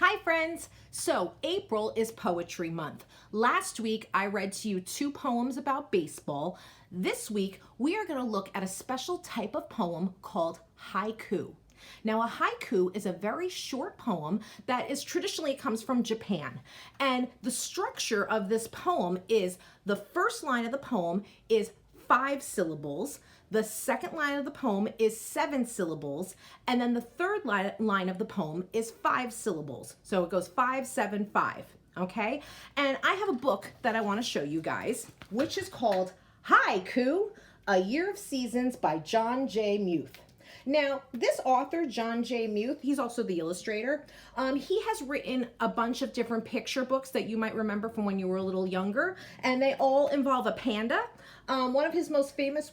Hi friends! So April is Poetry Month. Last week I read to you 2 poems about baseball. This week we are going to look at a special type of poem called haiku. Now a haiku is a very short poem that traditionally comes from Japan. And the structure of this poem is the first line of the poem is 5 syllables. The second line of the poem is 7 syllables, and then the third line of the poem is 5 syllables. So it goes 5, 7, 5, okay? And I have a book that I want to show you guys, which is called Haiku, A Year of Seasons by John J. Muth. Now, this author, John J. Muth, he's also the illustrator. He has written a bunch of different picture books that you might remember from when you were a little younger, and they all involve a panda. One of his most famous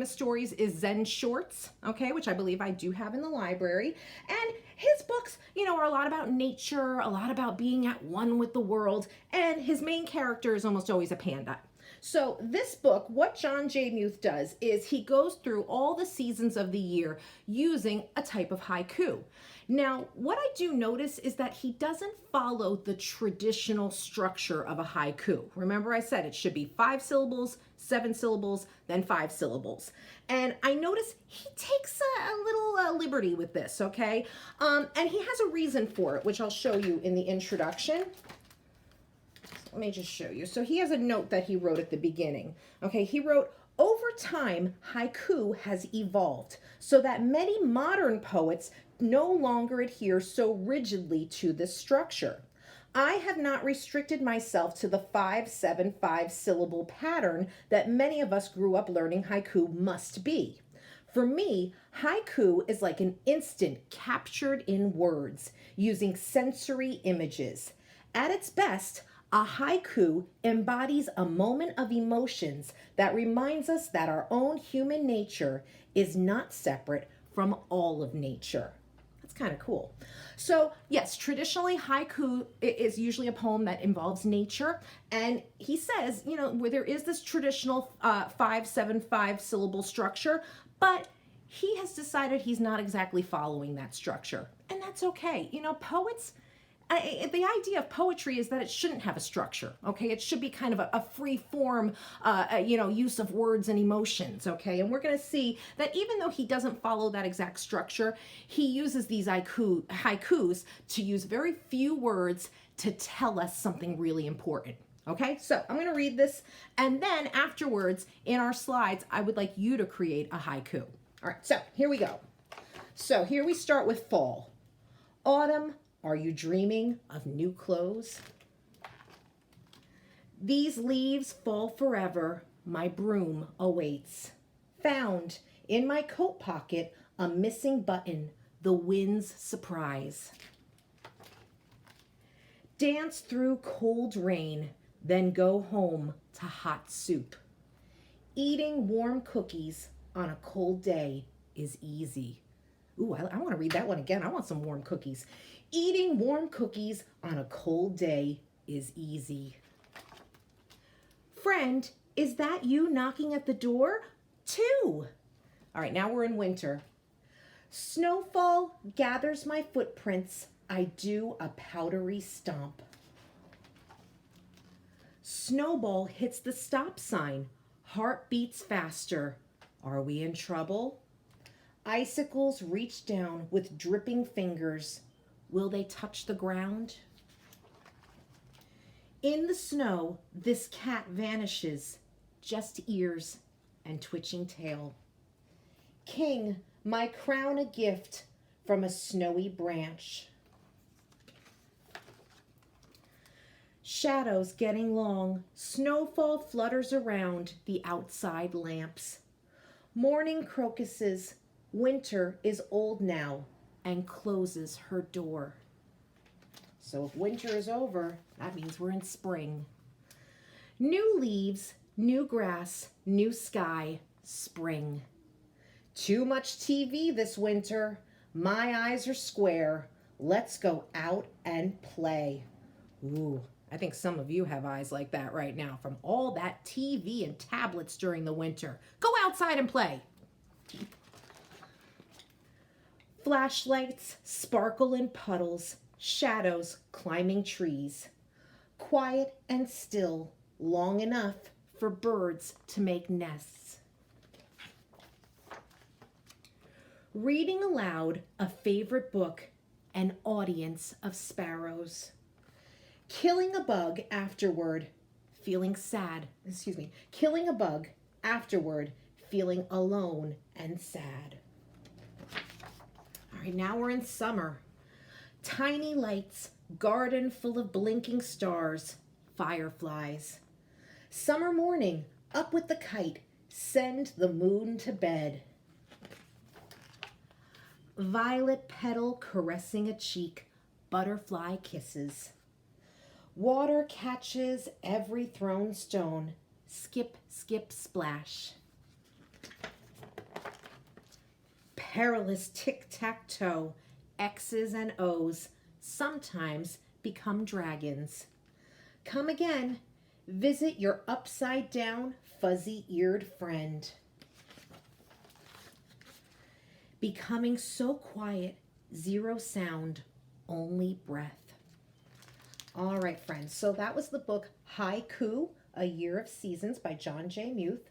stories is Zen Shorts, okay, which I believe I do have in the library. And his books, are a lot about nature, a lot about being at one with the world, and his main character is almost always a panda. So this book, what John J. Muth does is he goes through all the seasons of the year using a type of haiku. Now, what I do notice is that he doesn't follow the traditional structure of a haiku. Remember I said it should be 5 syllables, 7 syllables, then 5 syllables. And I notice he takes a little liberty with this, okay? And he has a reason for it, which I'll show you in the introduction. Let me just show you. So he has a note that he wrote at the beginning. Okay, he wrote, "Over time, haiku has evolved so that many modern poets no longer adhere so rigidly to this structure. I have not restricted myself to the 5-7-5 syllable pattern that many of us grew up learning haiku must be. For me, haiku is like an instant captured in words using sensory images. At its best, a haiku embodies a moment of emotions that reminds us that our own human nature is not separate from all of nature." That's kind of cool. So yes, traditionally haiku is usually a poem that involves nature. And he says, where there is this traditional 5-7-5 syllable structure, but he has decided he's not exactly following that structure. And that's okay. Poets, the idea of poetry is that it shouldn't have a structure, okay? It should be kind of a free form, use of words and emotions, okay? And we're going to see that even though he doesn't follow that exact structure, he uses these haikus to use very few words to tell us something really important, okay? So I'm going to read this, and then afterwards, in our slides, I would like you to create a haiku. All right, so here we go. So here we start with fall. Autumn. Are you dreaming of new clothes? These leaves fall forever, my broom awaits. Found in my coat pocket a missing button, the wind's surprise. Dance through cold rain, then go home to hot soup. Eating warm cookies on a cold day is easy. Ooh, I want to read that one again. I want some warm cookies. Eating warm cookies on a cold day is easy. Friend, is that you knocking at the door? Too. All right, now we're in winter. Snowfall gathers my footprints. I do a powdery stomp. Snowball hits the stop sign. Heart beats faster. Are we in trouble? Icicles reach down with dripping fingers. Will they touch the ground? In the snow, this cat vanishes, just ears and twitching tail. King, my crown a gift from a snowy branch. Shadows getting long, snowfall flutters around the outside lamps. Morning crocuses, winter is old now and closes her door. So if winter is over, that means we're in spring. New leaves, new grass, new sky, spring. Too much TV this winter. My eyes are square. Let's go out and play. Ooh, I think some of you have eyes like that right now from all that TV and tablets during the winter. Go outside and play. Flashlights sparkle in puddles, shadows climbing trees, quiet and still, long enough for birds to make nests. Reading aloud a favorite book, an audience of sparrows. Killing a bug afterward, feeling sad, killing a bug afterward, feeling alone and sad. All right, now we're in summer. Tiny lights, garden full of blinking stars, fireflies. Summer morning, up with the kite, send the moon to bed. Violet petal caressing a cheek, butterfly kisses. Water catches every thrown stone, skip, skip, splash. Perilous tic-tac-toe, X's and O's sometimes become dragons. Come again, visit your upside-down, fuzzy-eared friend. Becoming so quiet, zero sound, only breath. All right, friends, so that was the book Haiku, A Year of Seasons by John J. Muth.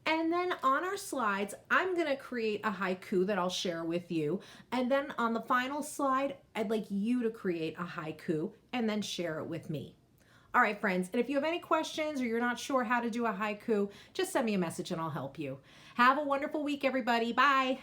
And then on our slides, I'm going to create a haiku that I'll share with you. And then on the final slide, I'd like you to create a haiku and then share it with me. All right, friends, and if you have any questions or you're not sure how to do a haiku, just send me a message and I'll help you. Have a wonderful week, everybody. Bye.